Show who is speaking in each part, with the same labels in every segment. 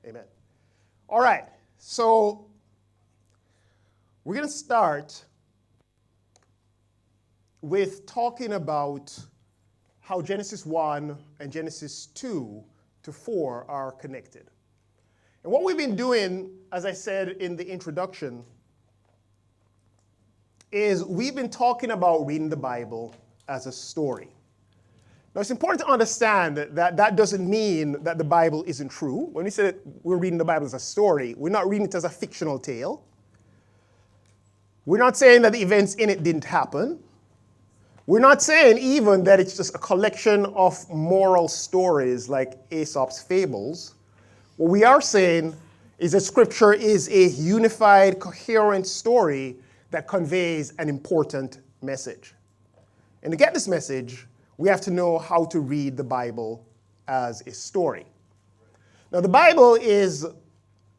Speaker 1: Amen. All right, so we're going to start with talking about how Genesis 1 and Genesis 2 to 4 are connected. And what we've been doing, as I said in the introduction, is we've been talking about reading the Bible as a story. Now, it's important to understand that that doesn't mean that the Bible isn't true. When we say that we're reading the Bible as a story, we're not reading it as a fictional tale. We're not saying that the events in it didn't happen. We're not saying even that it's just a collection of moral stories like Aesop's fables. What we are saying is that Scripture is a unified, coherent story that conveys an important message. And to get this message, we have to know how to read the Bible as a story. Now, the Bible is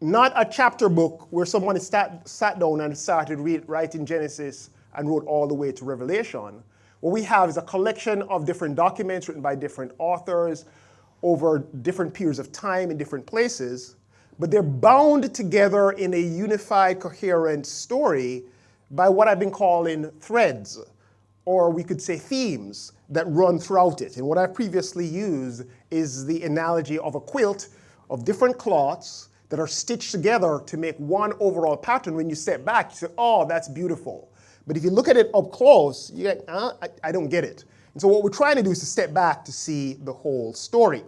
Speaker 1: not a chapter book where someone sat down and started writing Genesis and wrote all the way to Revelation. What we have is a collection of different documents written by different authors over different periods of time in different places, but they're bound together in a unified, coherent story by what I've been calling threads, or we could say themes that run throughout it. And what I've previously used is the analogy of a quilt of different cloths that are stitched together to make one overall pattern. When you step back, you say, oh, that's beautiful. But if you look at it up close, you're like, I don't get it. And so what we're trying to do is to step back to see the whole story.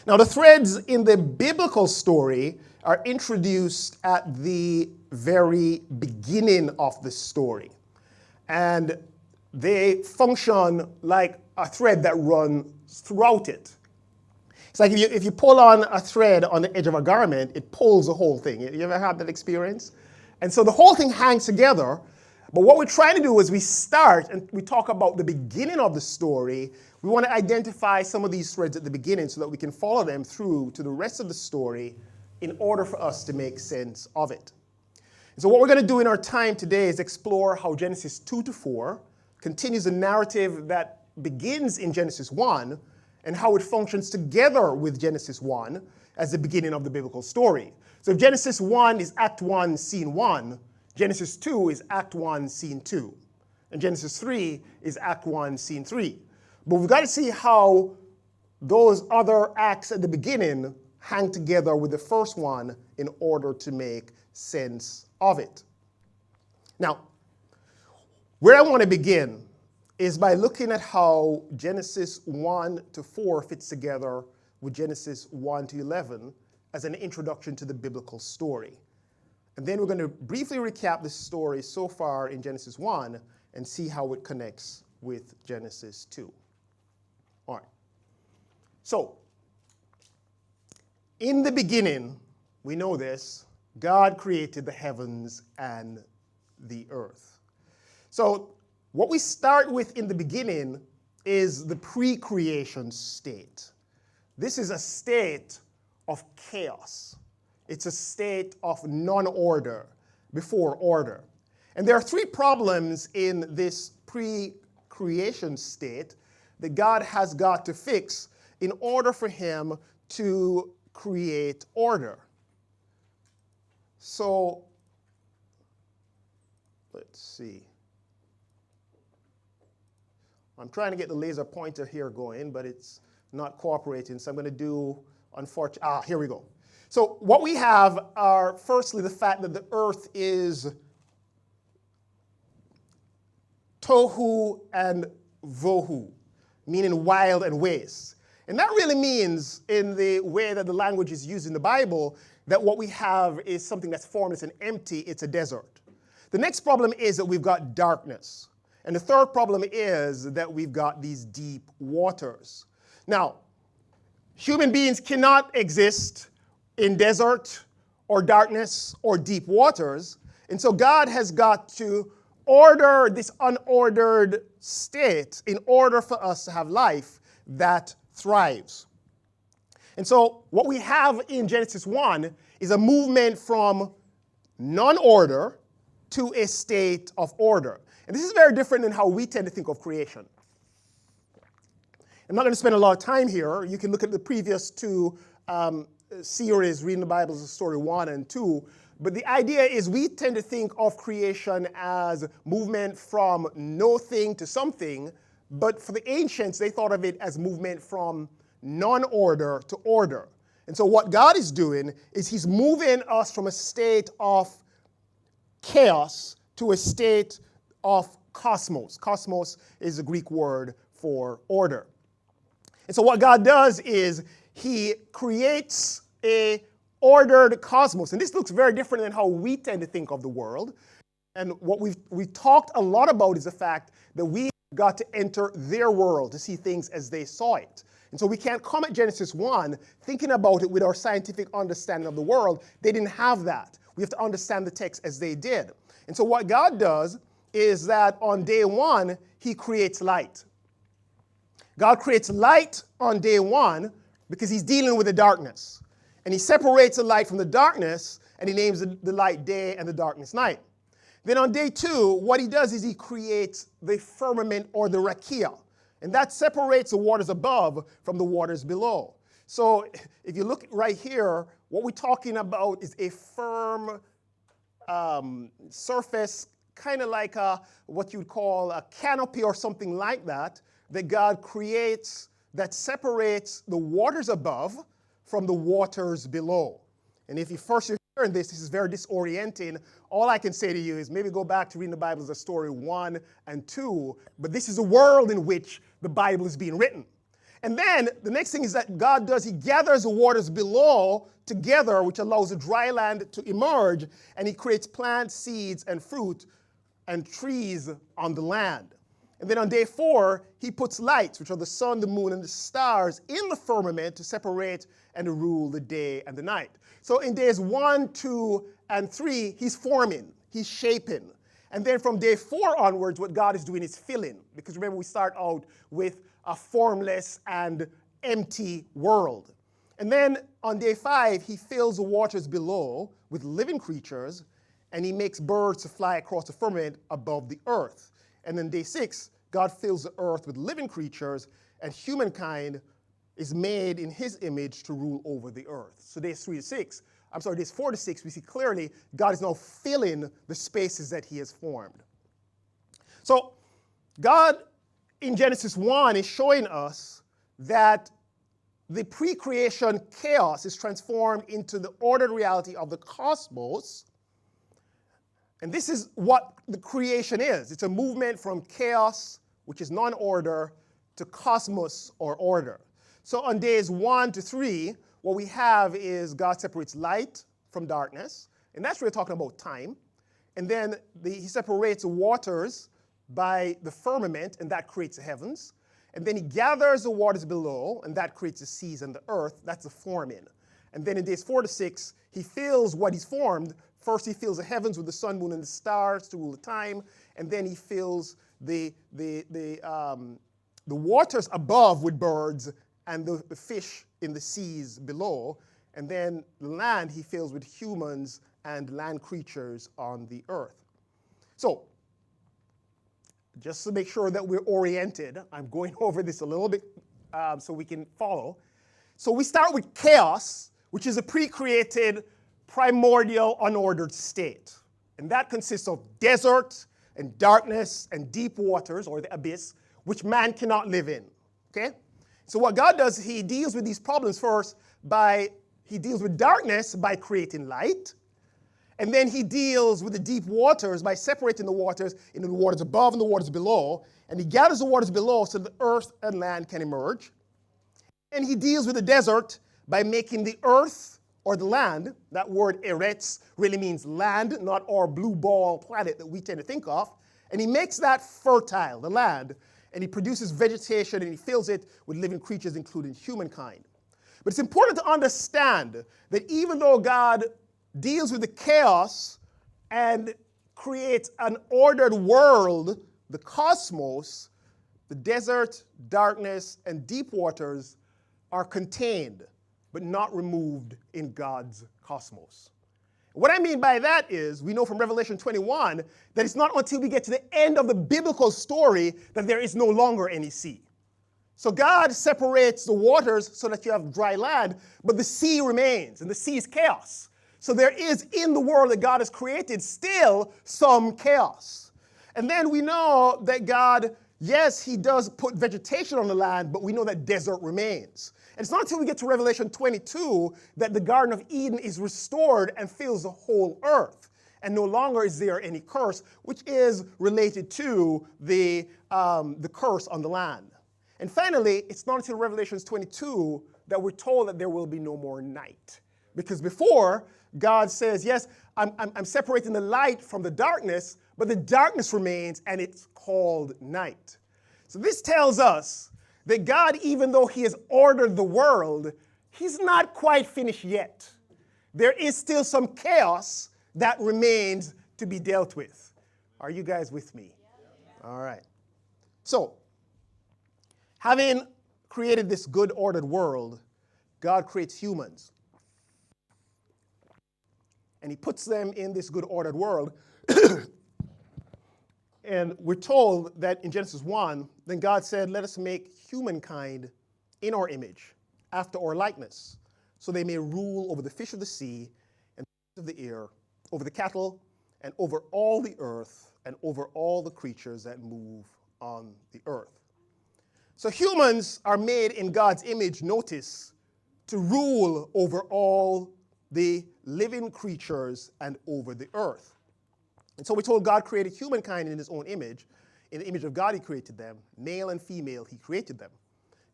Speaker 1: Now, the threads in the biblical story are introduced at the very beginning of the story. And they function like a thread that runs throughout it. It's like if you pull on a thread on the edge of a garment, it pulls the whole thing. You ever had that experience? And so the whole thing hangs together. But what we're trying to do is we start and we talk about the beginning of the story. We want to identify some of these threads at the beginning so that we can follow them through to the rest of the story in order for us to make sense of it. And so what we're going to do in our time today is explore how Genesis 2 to 4 continues a narrative that begins in Genesis 1 and how it functions together with Genesis 1 as the beginning of the biblical story. So if Genesis 1 is Act 1, Scene 1, Genesis 2 is Act 1, Scene 2. And Genesis 3 is Act 1, Scene 3. But we've got to see how those other acts at the beginning hang together with the first one in order to make sense of it. Now, where I want to begin is by looking at how Genesis 1 to 4 fits together with Genesis 1 to 11 as an introduction to the biblical story. And then we're going to briefly recap the story so far in Genesis 1 and see how it connects with Genesis 2. All right. So, in the beginning, we know this, God created the heavens and the earth. So, what we start with in the beginning is the pre-creation state. This is a state of chaos. It's a state of non-order before order. And there are three problems in this pre-creation state that God has got to fix in order for him to create order. So, let's see. I'm trying to get the laser pointer here going, but it's not cooperating. So I'm going to do, unfortunately, here we go. So what we have are, firstly, the fact that the earth is tohu and vohu, meaning wild and waste. And that really means, in the way that the language is used in the Bible, that what we have is something that's formless and empty. It's a desert. The next problem is that we've got darkness. And the third problem is that we've got these deep waters. Now, human beings cannot exist in desert or darkness or deep waters. And so God has got to order this unordered state in order for us to have life that thrives. And so what we have in Genesis 1 is a movement from non-order to a state of order. And this is very different than how we tend to think of creation. I'm not going to spend a lot of time here. You can look at the previous two series, Reading the Bible as a Story 1 and 2. But the idea is we tend to think of creation as movement from no thing to something, but for the ancients, they thought of it as movement from non-order to order. And so what God is doing is he's moving us from a state of chaos to a state of cosmos. Cosmos is a Greek word for order. And so what God does is he creates a ordered cosmos. And this looks very different than how we tend to think of the world. And what we've talked a lot about is the fact that we got to enter their world to see things as they saw it. And so we can't come at Genesis 1 thinking about it with our scientific understanding of the world. They didn't have that. We have to understand the text as they did. And so what God does is that on day 1, he creates light. God creates light on day 1 because he's dealing with the darkness. And he separates the light from the darkness, and he names the light day and the darkness night. Then on day 2, what he does is he creates the firmament or the rakia. And that separates the waters above from the waters below. So if you look right here, what we're talking about is a firm surface, kind of like what you'd call a canopy or something like that God creates that separates the waters above from the waters below. And if you're hearing this is very disorienting. All I can say to you is maybe go back to reading the Bible as a story 1 and 2, but this is a world in which the Bible is being written. And then the next thing is that God does, he gathers the waters below together, which allows the dry land to emerge, and he creates plants, seeds, and fruit, and trees on the land. And then on day 4, he puts lights, which are the sun, the moon, and the stars, in the firmament to separate and to rule the day and the night. So in days 1, 2, and 3, he's forming, he's shaping. And then from day 4 onwards, what God is doing is filling. Because remember, we start out with a formless and empty world. And then on day 5, he fills the waters below with living creatures, and he makes birds to fly across the firmament above the earth. And then day 6, God fills the earth with living creatures, and humankind is made in his image to rule over the earth. So days 4 to 6, we see clearly God is now filling the spaces that he has formed. So God in Genesis 1 is showing us that the pre-creation chaos is transformed into the ordered reality of the cosmos. And this is what the creation is. It's a movement from chaos, which is non-order, to cosmos or order. So on days 1 to 3, what we have is God separates light from darkness, and that's really talking about time. And then he separates the waters by the firmament, and that creates the heavens. And then he gathers the waters below, and that creates the seas and the earth. That's the forming. And then in days 4 to 6, he fills what he's formed. First, he fills the heavens with the sun, moon, and the stars to rule the time. And then he fills the waters above with birds and the fish in the seas below. And then the land he fills with humans and land creatures on the earth. So, just to make sure that we're oriented, I'm going over this a little bit so we can follow. So we start with chaos, which is a pre-created, primordial, unordered state. And that consists of desert and darkness and deep waters, or the abyss, which man cannot live in. Okay? So what God does, he deals with these problems first he deals with darkness by creating light. And then he deals with the deep waters by separating the waters into the waters above and the waters below. And he gathers the waters below so the earth and land can emerge. And he deals with the desert by making the earth or the land, that word eretz really means land, not our blue ball planet that we tend to think of. And he makes that fertile, the land, and he produces vegetation and he fills it with living creatures, including humankind. But it's important to understand that even though God deals with the chaos and creates an ordered world, the cosmos, the desert, darkness, and deep waters are contained, but not removed in God's cosmos. What I mean by that is, we know from Revelation 21 that it's not until we get to the end of the biblical story that there is no longer any sea. So God separates the waters so that you have dry land, but the sea remains, and the sea is chaos. So there is in the world that God has created still some chaos. And then we know that God, yes, he does put vegetation on the land, but we know that desert remains. And it's not until we get to Revelation 22 that the Garden of Eden is restored and fills the whole earth. And no longer is there any curse, which is related to the curse on the land. And finally, it's not until Revelation 22 that we're told that there will be no more night. Because before, God says, yes, I'm separating the light from the darkness, but the darkness remains, and it's called night. So this tells us that God, even though he has ordered the world, he's not quite finished yet. There is still some chaos that remains to be dealt with. Are you guys with me? All right. So, having created this good ordered world, God creates humans. And he puts them in this good ordered world. And we're told that in Genesis 1, then God said, let us make humankind in our image, after our likeness, so they may rule over the fish of the sea and the birds of the air, over the cattle, and over all the earth, and over all the creatures that move on the earth. So humans are made in God's image, notice, to rule over all the living creatures and over the earth. And so we're told God created humankind in his own image. In the image of God he created them. Male and female he created them.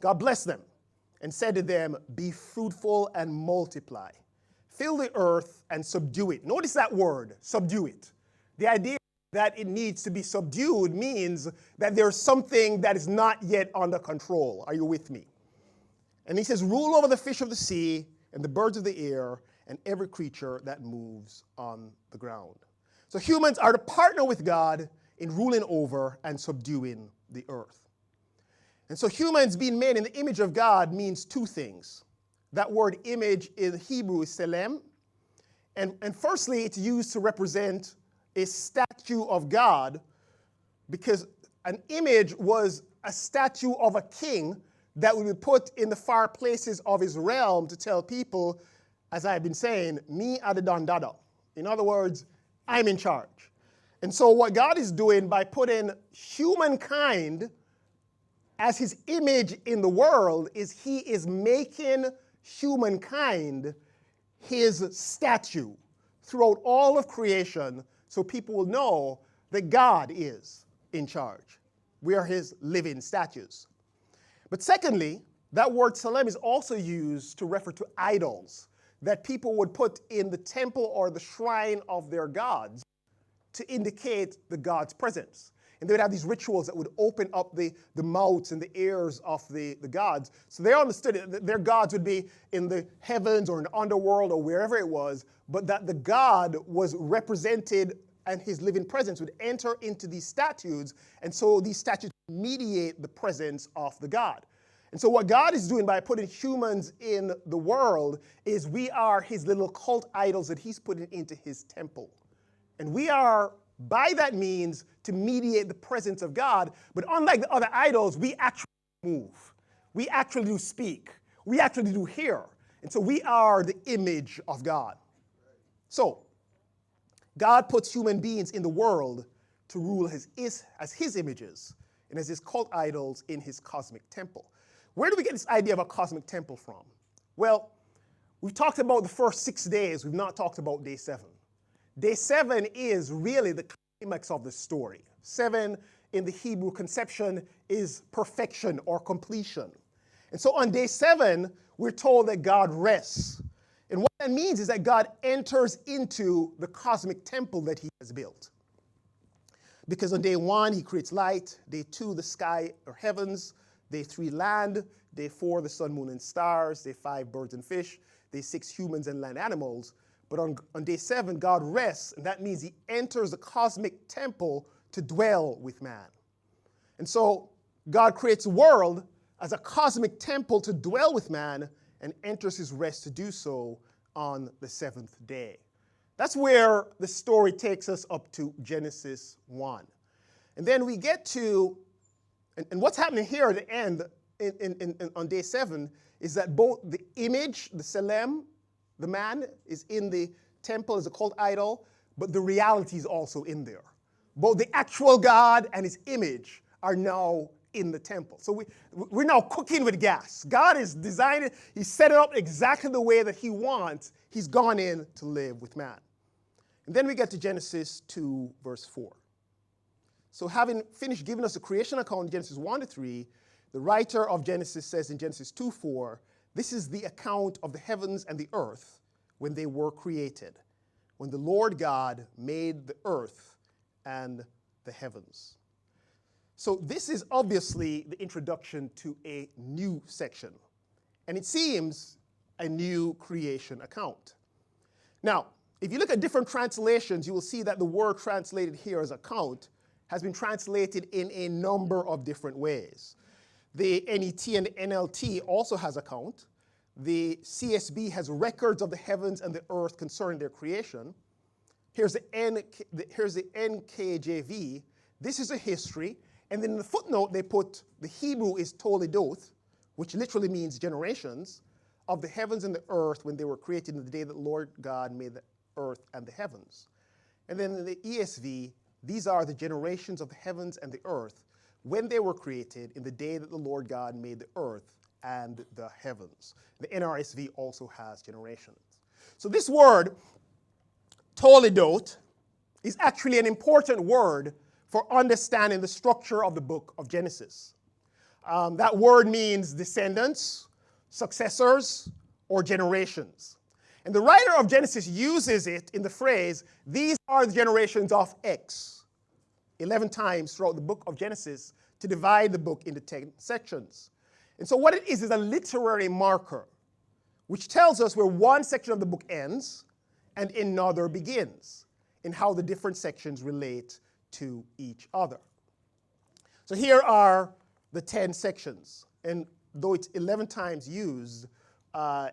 Speaker 1: God blessed them and said to them, be fruitful and multiply. Fill the earth and subdue it. Notice that word, subdue it. The idea that it needs to be subdued means that there's something that is not yet under control. Are you with me? And he says, rule over the fish of the sea and the birds of the air and every creature that moves on the ground. So humans are to partner with God in ruling over and subduing the earth. And so humans being made in the image of God means two things. That word image in Hebrew is selem. And firstly, it's used to represent a statue of God, because an image was a statue of a king that would be put in the far places of his realm to tell people, as I've been saying, me are the Don Dada. In other words, I'm in charge. And so what God is doing by putting humankind as his image in the world is he is making humankind his statue throughout all of creation, so people will know that God is in charge. We are his living statues. But secondly, that word Salem is also used to refer to idols that people would put in the temple or the shrine of their gods to indicate the god's presence. And they would have these rituals that would open up the mouths and the ears of the gods. So they understood it, their gods would be in the heavens or in the underworld or wherever it was, but that the god was represented and his living presence would enter into these statues, and so these statues mediate the presence of the god. And so what God is doing by putting humans in the world is we are his little cult idols that he's putting into his temple. And we are, by that means, to mediate the presence of God. But unlike the other idols, we actually move. We actually do speak. We actually do hear. And so we are the image of God. So God puts human beings in the world to rule as his images and as his cult idols in his cosmic temple. Where do we get this idea of a cosmic temple from? Well, we've talked about the first 6 days. We've not talked about day 7. Day 7 is really the climax of the story. 7 in the Hebrew conception is perfection or completion. And so on day 7, we're told that God rests. And what that means is that God enters into the cosmic temple that he has built. Because on day 1, he creates light. Day 2, the sky or heavens. Day 3, land. Day 4, the sun, moon, and stars. Day 5, birds and fish. Day 6, humans and land animals. But on day 7, God rests, and that means he enters the cosmic temple to dwell with man. And so God creates a world as a cosmic temple to dwell with man and enters his rest to do so on the 7th day. That's where the story takes us up to Genesis 1. And then we get to, and what's happening here at the end on day 7 is that both the image, the Selem, the man, is in the temple as a cult idol, but the reality is also in there. Both the actual God and his image are now in the temple. So we're now cooking with gas. God is designed it, he set it up exactly the way that he wants. He's gone in to live with man. And then we get to Genesis 2, verse 4. So having finished giving us a creation account in Genesis 1 to 3, the writer of Genesis says in Genesis 2:4, this is the account of the heavens and the earth when they were created, when the Lord God made the earth and the heavens. So this is obviously the introduction to a new section, and it seems a new creation account. Now, if you look at different translations, you will see that the word translated here as account has been translated in a number of different ways. The NET and the NLT also has account. The CSB has records of the heavens and the earth concerning their creation. Here's the NKJV. This is a history. And then in the footnote, they put the Hebrew is Toledoth, which literally means generations, of the heavens and the earth when they were created in the day that the Lord God made the earth and the heavens. And then in the ESV, these are the generations of the heavens and the earth when they were created in the day that the Lord God made the earth and the heavens. The NRSV also has generations. So this word, Toledoth, is actually an important word for understanding the structure of the book of Genesis. That word means descendants, successors, or generations. And the writer of Genesis uses it in the phrase, these are the generations of X, 11 times throughout the book of Genesis to divide the book into 10 sections. And so what it is a literary marker, which tells us where one section of the book ends and another begins, and how the different sections relate to each other. So here are the 10 sections. And though it's 11 times used,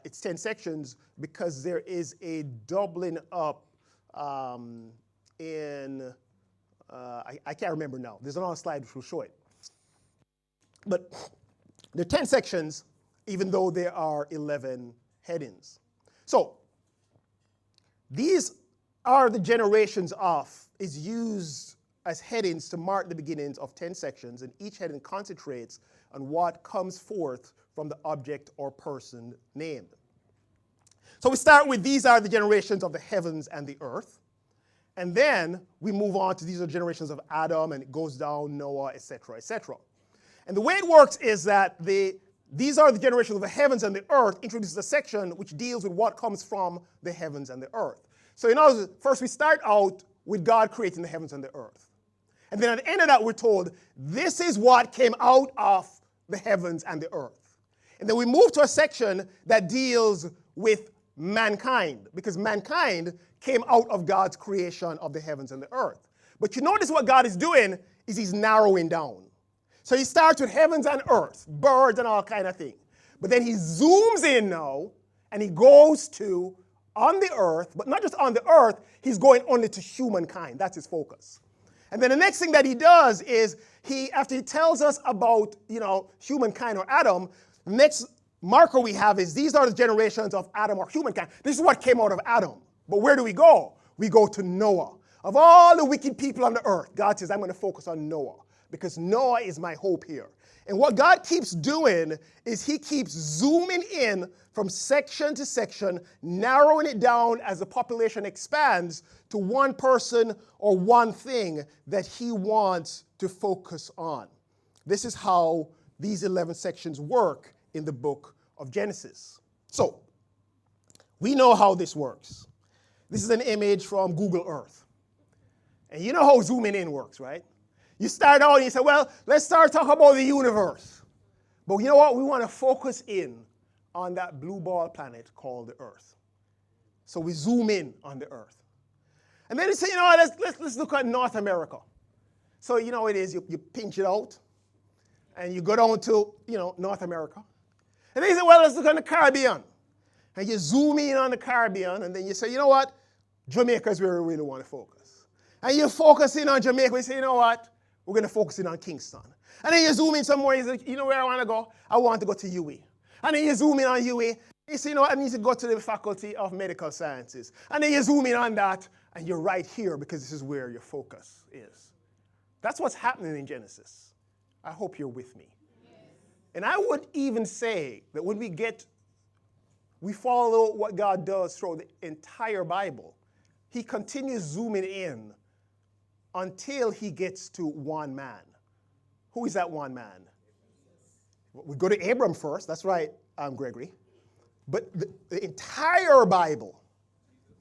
Speaker 1: it's 10 sections because there is a doubling up I can't remember now. There's another slide which will show it. But there are 10 sections, even though there are 11 headings. So these are the generations of is used as headings to mark the beginnings of 10 sections, and each heading concentrates on what comes forth from the object or person named. So we start with these are the generations of the heavens and the earth. And then we move on to these are generations of Adam, and it goes down, Noah, etc., etc. And the way it works is that these are the generations of the heavens and the earth introduces a section which deals with what comes from the heavens and the earth. So in other words, first we start out with God creating the heavens and the earth. And then at the end of that, we're told, this is what came out of the heavens and the earth. And then we move to a section that deals with mankind, because mankind came out of God's creation of the heavens and the earth. But you notice what God is doing is he's narrowing down. So he starts with heavens and earth, birds and all kind of thing. But then he zooms in now, and he goes to on the earth, but not just on the earth, he's going only to humankind. That's his focus. And then the next thing that he does is after he tells us about, humankind or Adam, the next marker we have is these are the generations of Adam or humankind. This is what came out of Adam. But where do we go? We go to Noah. Of all the wicked people on the earth, God says, I'm going to focus on Noah because Noah is my hope here. And what God keeps doing is he keeps zooming in from section to section, narrowing it down as the population expands to one person or one thing that he wants to focus on. This is how these 11 sections work in the book of Genesis. So, we know how this works. This is an image from Google Earth. And you know how zooming in works, right? You start out and you say, well, let's start talking about the universe. But you know what? We want to focus in on that blue ball planet called the Earth. So we zoom in on the Earth. And then you say, let's look at North America. So you know how it is, you pinch it out, and you go down to, North America. And then you say, well, let's look at the Caribbean. And you zoom in on the Caribbean, and then you say, you know what? Jamaica is where we really want to focus. And you focus in on Jamaica, and you say, you know what? we're going to focus in on Kingston. And then you zoom in somewhere, you say, you know where I want to go? I want to go to UWI. And then you zoom in on UWI, you say, you know what, I need to go to the Faculty of Medical Sciences. And then you zoom in on that, and you're right here because this is where your focus is. That's what's happening in Genesis. I hope you're with me. Yes. And I would even say that when we follow what God does through the entire Bible, he continues zooming in until he gets to one man. Who is that one man? We go to Abram first. That's right, Gregory. But the entire Bible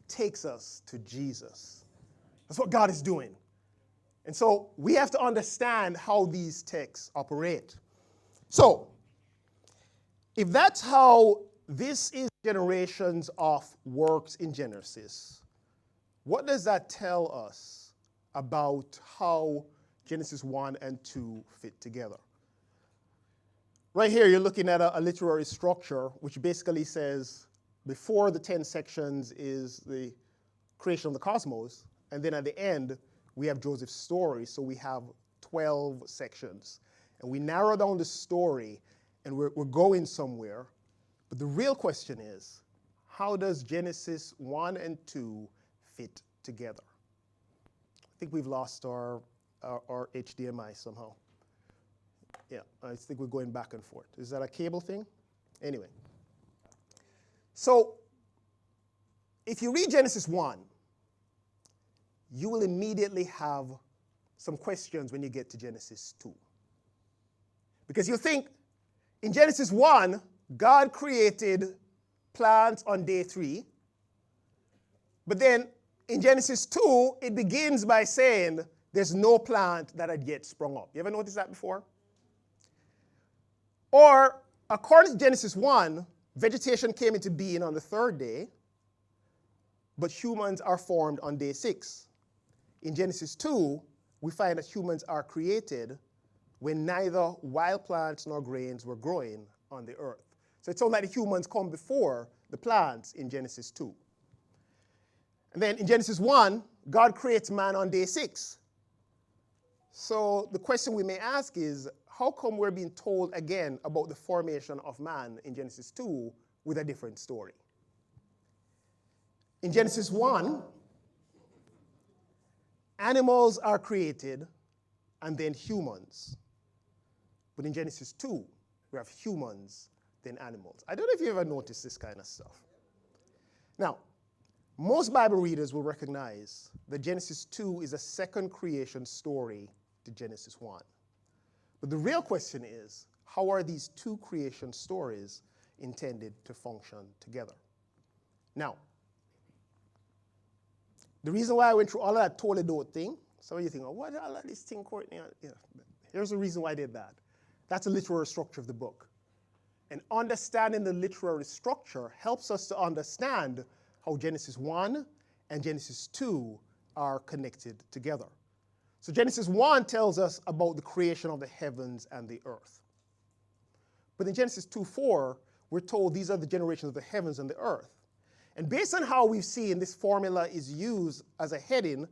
Speaker 1: takes us to Jesus. That's what God is doing. And so we have to understand how these texts operate. So, if that's how this is generations of works in Genesis, what does that tell us about how Genesis 1 and 2 fit together? Right here, you're looking at a literary structure, which basically says before the 10 sections is the creation of the cosmos, and then at the end, we have Joseph's story, so we have 12 sections. And we narrow down the story, and we're going somewhere. But the real question is, how does Genesis 1 and 2 fit together? I think we've lost our HDMI somehow. Yeah, I think we're going back and forth. Is that a cable thing? Anyway. So, if you read Genesis 1, you will immediately have some questions when you get to Genesis 2. Because you think, in Genesis 1, God created plants on day 3. But then, in Genesis 2, it begins by saying there's no plant that had yet sprung up. You ever noticed that before? Or, according to Genesis 1, vegetation came into being on the 3rd day, but humans are formed on day 6. In Genesis 2, we find that humans are created when neither wild plants nor grains were growing on the earth. So it's only like the humans come before the plants in Genesis 2. And then in Genesis 1, God creates man on day 6. So the question we may ask is, how come we're being told again about the formation of man in Genesis 2 with a different story? In Genesis 1, animals are created and then humans. But in Genesis 2, we have humans, then animals. I don't know if you ever noticed this kind of stuff. Now, most Bible readers will recognize that Genesis 2 is a second creation story to Genesis 1. But the real question is, how are these two creation stories intended to function together? Now, the reason why I went through all of that Toledo thing, some of you think, oh, what all of this thing, Courtney? Yeah, here's the reason why I did that. That's the literary structure of the book. And understanding the literary structure helps us to understand how Genesis 1 and Genesis 2 are connected together. So Genesis 1 tells us about the creation of the heavens and the earth. But in Genesis 2:4, we're told these are the generations of the heavens and the earth. And based on how we've seen this formula is used as a heading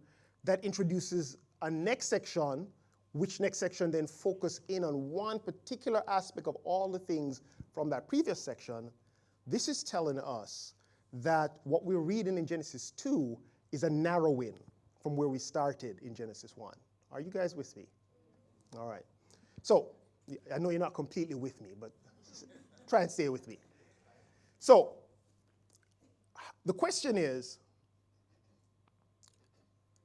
Speaker 1: that introduces a next section, which next section then focus in on one particular aspect of all the things from that previous section, this is telling us that what we're reading in Genesis 2 is a narrowing from where we started in Genesis 1. Are you guys with me? All right. So, I know you're not completely with me, but try and stay with me. So, the question is,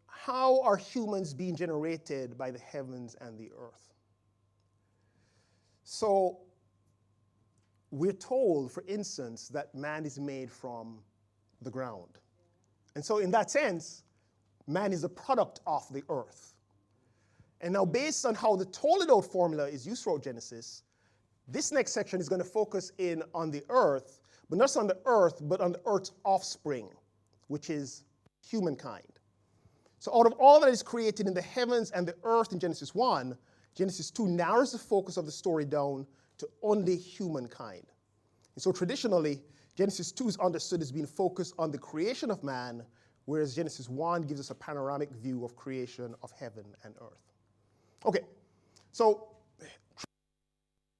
Speaker 1: how are humans being generated by the heavens and the earth? So, we're told, for instance, that man is made from the ground. And so, in that sense, man is a product of the earth. And now, based on how the Toledo formula is used throughout Genesis, this next section is going to focus in on the earth, but not just on the earth, but on the earth's offspring, which is humankind. So out of all that is created in the heavens and the earth in Genesis 1, Genesis 2 narrows the focus of the story down to only humankind. And so traditionally, Genesis 2 is understood as being focused on the creation of man, whereas Genesis 1 gives us a panoramic view of creation of heaven and earth. Okay, so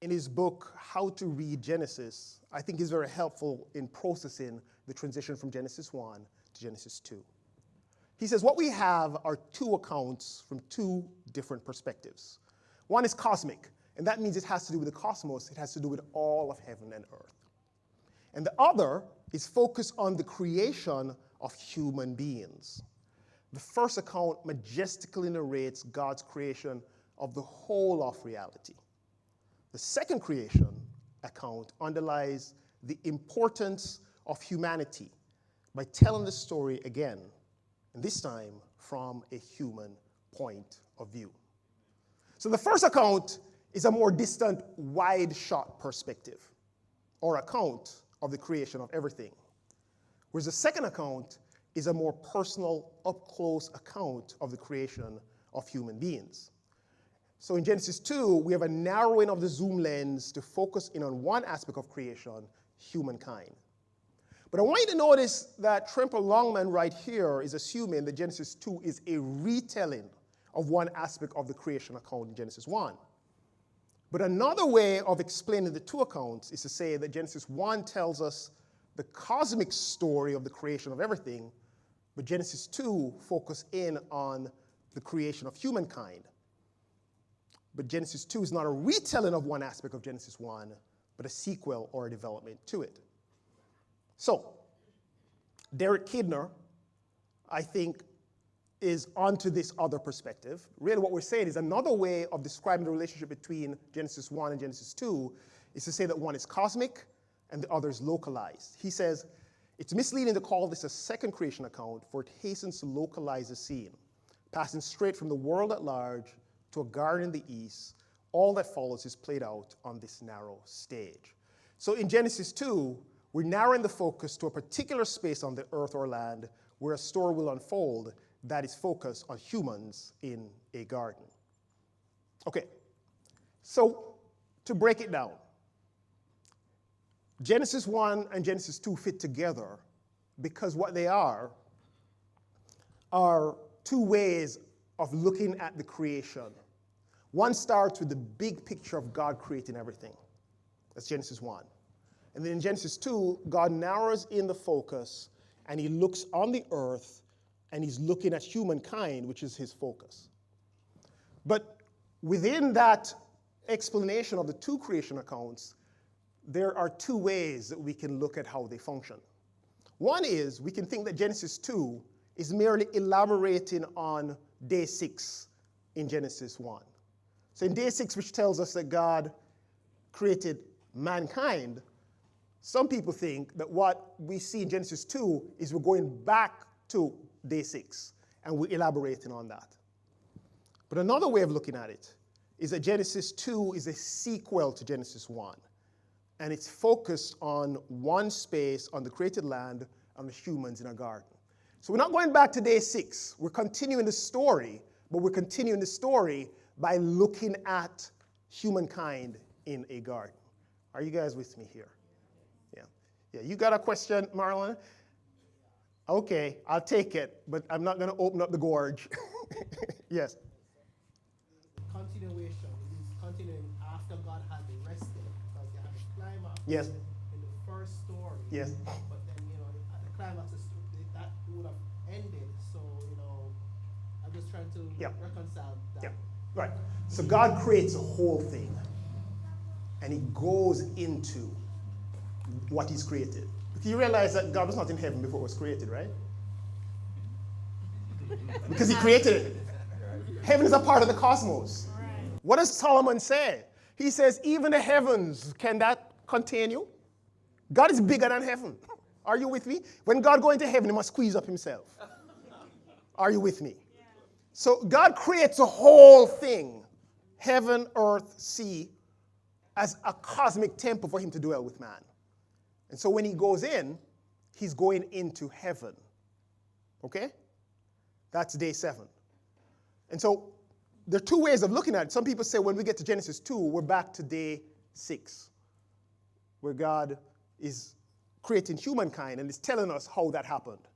Speaker 1: in his book, How to Read Genesis, I think is very helpful in processing the transition from Genesis 1 to Genesis 2. He says what we have are two accounts from two different perspectives. One is cosmic, and that means it has to do with the cosmos. It has to do with all of heaven and earth. And the other is focused on the creation of human beings. The first account majestically narrates God's creation of the whole of reality. The second creation account underlies the importance of humanity by telling the story again, and this time from a human point of view. So the first account is a more distant, wide-shot perspective, or account of the creation of everything. Whereas the second account is a more personal, up-close account of the creation of human beings. So in Genesis 2, we have a narrowing of the zoom lens to focus in on one aspect of creation, humankind. But I want you to notice that Tremper Longman right here is assuming that Genesis 2 is a retelling of one aspect of the creation account in Genesis 1. But another way of explaining the two accounts is to say that Genesis 1 tells us the cosmic story of the creation of everything, but Genesis 2 focuses in on the creation of humankind. But Genesis 2 is not a retelling of one aspect of Genesis 1, but a sequel or a development to it. So, Derek Kidner, I think, is onto this other perspective. Really what we're saying is another way of describing the relationship between Genesis 1 and Genesis 2 is to say that one is cosmic and the other is localized. He says, it's misleading to call this a second creation account, for it hastens to localize the scene, passing straight from the world at large to a garden in the east. All that follows is played out on this narrow stage. So in Genesis 2, we're narrowing the focus to a particular space on the earth or land where a story will unfold that is focused on humans in a garden. Okay, so to break it down, Genesis 1 and Genesis 2 fit together because what they are two ways of looking at the creation. One starts with the big picture of God creating everything. That's Genesis 1. And then in Genesis 2, God narrows in the focus and he looks on the earth and he's looking at humankind, which is his focus. But within that explanation of the two creation accounts, there are two ways that we can look at how they function. One is we can think that Genesis 2 is merely elaborating on day 6 in Genesis 1. So in day 6, which tells us that God created mankind, some people think that what we see in Genesis 2 is we're going back to day 6, and we're elaborating on that. But another way of looking at it is that Genesis 2 is a sequel to Genesis 1, and it's focused on one space on the created land and the humans in a garden. So we're not going back to day 6. We're continuing the story, but we're continuing the story by looking at humankind in a garden. Are you guys with me here? Yeah, you got a question, Marlon? Okay, I'll take it, but I'm not going to open up the gorge. Yes.
Speaker 2: Continuation is continuing after God had rested, because they had a climax
Speaker 1: Yes.
Speaker 2: in the first story.
Speaker 1: Yes.
Speaker 2: But then, at the climax, that would have ended. So, I'm just trying to reconcile that.
Speaker 1: Yeah, right. So God creates a whole thing, and he goes into what he's created. You realize that God was not in heaven before it was created, right? Because he created it. Heaven is a part of the cosmos. Right. What does Solomon say? He says, even the heavens, can that contain you? God is bigger than heaven. Are you with me? When God goes into heaven, he must squeeze up himself. Are you with me? Yeah. So God creates a whole thing, heaven, earth, sea, as a cosmic temple for him to dwell with man. And so when he goes in, he's going into heaven. Okay? That's day 7. And so there are two ways of looking at it. Some people say when we get to Genesis 2, we're back to day 6, where God is creating humankind and is telling us how that happened.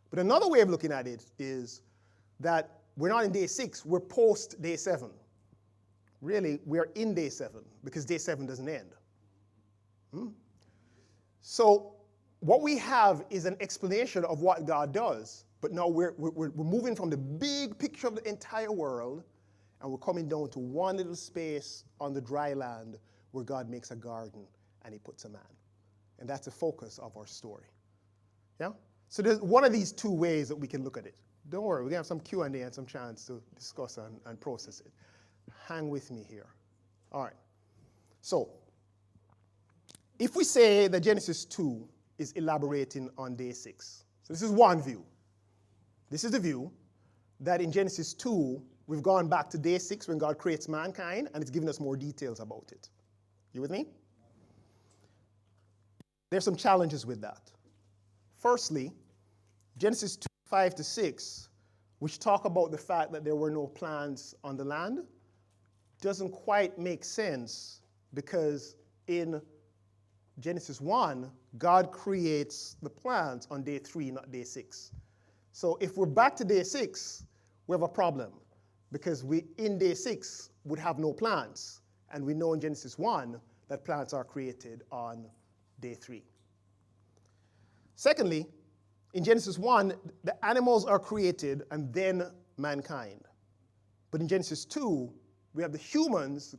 Speaker 1: But another way of looking at it is that we're not in day 6, we're post day 7. really, we are in day 7 because day 7 doesn't end. So what we have is an explanation of what God does, but now we're moving from the big picture of the entire world, and we're coming down to one little space on the dry land where God makes a garden and he puts a man. And that's the focus of our story. Yeah? So there's one of these 2 ways that we can look at it. Don't worry, we're going to have some Q&A and some chance to discuss and process it. Hang with me here. All right. So if we say that Genesis 2 is elaborating on day 6, so this is one view. This is the view that in Genesis 2, we've gone back to day 6 when God creates mankind, and it's given us more details about it. You with me? There's some challenges with that. Firstly, Genesis 2, 5 to 6, which talk about the fact that there were no plants on the land, doesn't quite make sense because in Genesis 1, God creates the plants on day 3, not day 6. So if we're back to day 6, we have a problem because we, in day 6, would have no plants. And we know in Genesis 1 that plants are created on day 3. Secondly, in Genesis 1, the animals are created and then mankind. But in Genesis 2, we have the humans.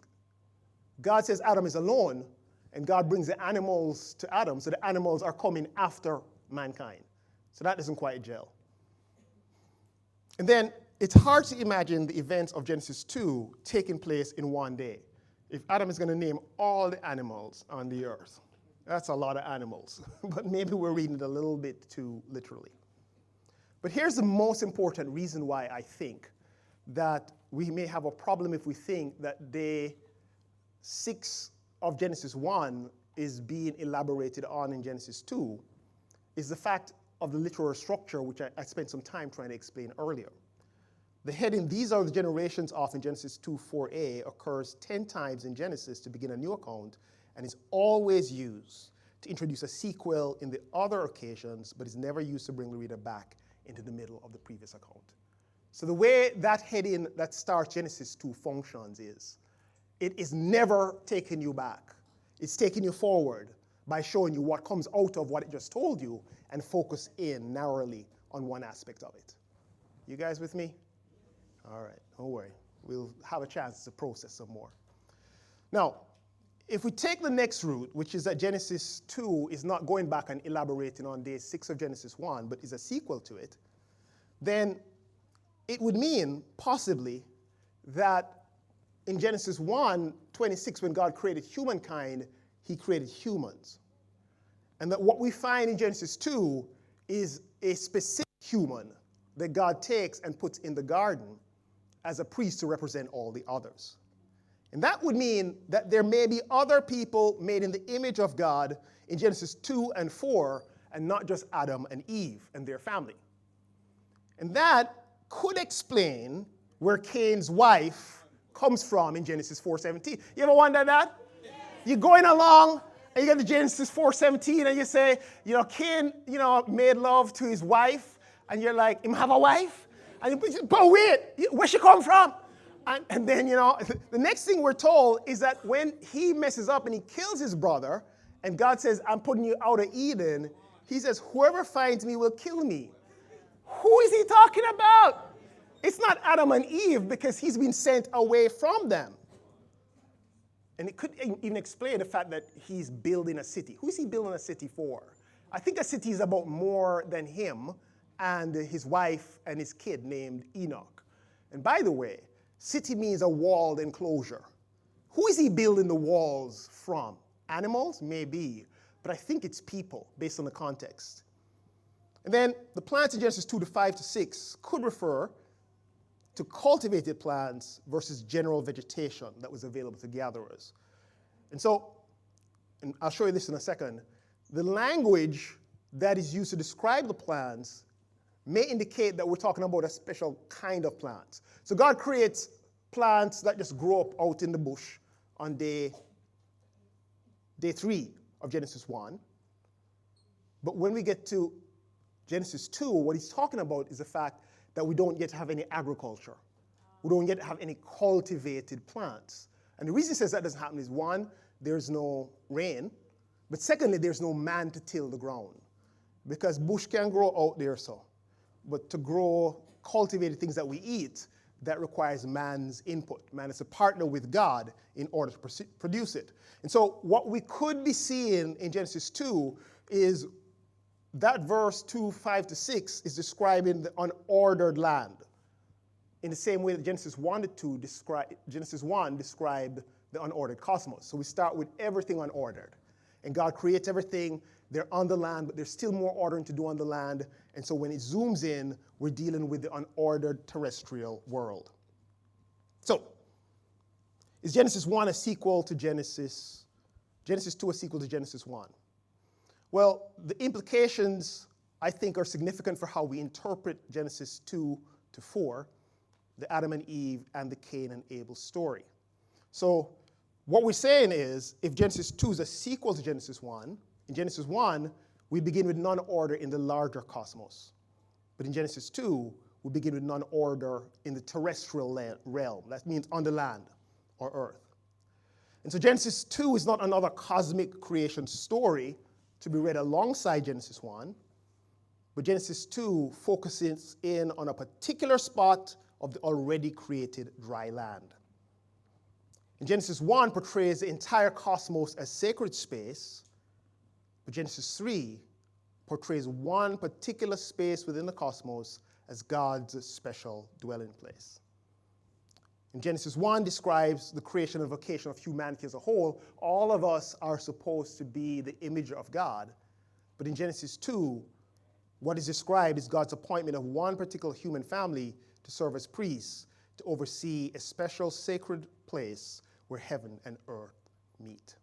Speaker 1: God says Adam is alone, and God brings the animals to Adam, so the animals are coming after mankind. So that doesn't quite gel. And then it's hard to imagine the events of Genesis 2 taking place in one day. If Adam is going to name all the animals on the earth, that's a lot of animals. But maybe we're reading it a little bit too literally. But here's the most important reason why I think that we may have a problem if we think that day 6 of Genesis 1 is being elaborated on in Genesis 2, is the fact of the literal structure, which I spent some time trying to explain earlier. The heading, "These are the generations of," in Genesis 2:4a, occurs 10 times in Genesis to begin a new account, and is always used to introduce a sequel in the other occasions, but is never used to bring the reader back into the middle of the previous account. So the way that heading that starts Genesis 2 functions is, it is never taking you back. It's taking you forward by showing you what comes out of what it just told you and focus in narrowly on one aspect of it. You guys with me? All right, don't worry. We'll have a chance to process some more. Now, if we take the next route, which is that Genesis 2 is not going back and elaborating on day 6 of Genesis 1, but is a sequel to it, then it would mean, possibly, that in Genesis 1:26, when God created humankind, he created humans. And that what we find in Genesis 2 is a specific human that God takes and puts in the garden as a priest to represent all the others. And that would mean that there may be other people made in the image of God in Genesis 2 and 4, and not just Adam and Eve and their family. And that could explain where Cain's wife comes from in Genesis 4:17. You ever wonder that? Yes. You're going along, and you get to Genesis 4:17, and you say, Cain, made love to his wife, and you're like, him have a wife? And but wait, where she come from? And then, the next thing we're told is that when he messes up and he kills his brother, and God says, I'm putting you out of Eden, he says, whoever finds me will kill me. Who is he talking about? It's not Adam and Eve, because he's been sent away from them. And it could even explain the fact that he's building a city. Who is he building a city for? I think a city is about more than him and his wife and his kid named Enoch. And by the way, city means a walled enclosure. Who is he building the walls from? Animals? Maybe. But I think it's people, based on the context. And then the plants in Genesis 2:5-6 could refer to cultivated plants versus general vegetation that was available to gatherers. And so, and I'll show you this in a second, the language that is used to describe the plants may indicate that we're talking about a special kind of plants. So God creates plants that just grow up out in the bush on day 3 of Genesis 1. But when we get to Genesis 2, what he's talking about is the fact that we don't yet have any agriculture. We don't yet have any cultivated plants. And the reason it says that doesn't happen is, one, there's no rain, but secondly, there's no man to till the ground. Because bush can grow out there, so. But to grow cultivated things that we eat, that requires man's input. Man is a partner with God in order to produce it. And so what we could be seeing in Genesis 2 is that verse 2:5-6 is describing the unordered land. In the same way that Genesis 1-2 Genesis 1 described the unordered cosmos. So we start with everything unordered. And God creates everything. They're on the land, but there's still more ordering to do on the land. And so when it zooms in, we're dealing with the unordered terrestrial world. So, is Genesis 1 a sequel to Genesis 2 a sequel to Genesis 1? Well, the implications, I think, are significant for how we interpret Genesis 2-4, the Adam and Eve and the Cain and Abel story. So, what we're saying is, if Genesis 2 is a sequel to Genesis 1, in Genesis 1, we begin with non-order in the larger cosmos. But in Genesis 2, we begin with non-order in the terrestrial realm. That means on the land, or earth. And so Genesis 2 is not another cosmic creation story to be read alongside Genesis 1, but Genesis 2 focuses in on a particular spot of the already created dry land. And Genesis 1 portrays the entire cosmos as sacred space, but Genesis 3 portrays one particular space within the cosmos as God's special dwelling place. And Genesis 1 describes the creation and vocation of humanity as a whole. All of us are supposed to be the image of God. But in Genesis 2, what is described is God's appointment of one particular human family to serve as priests, to oversee a special sacred place where heaven and earth meet.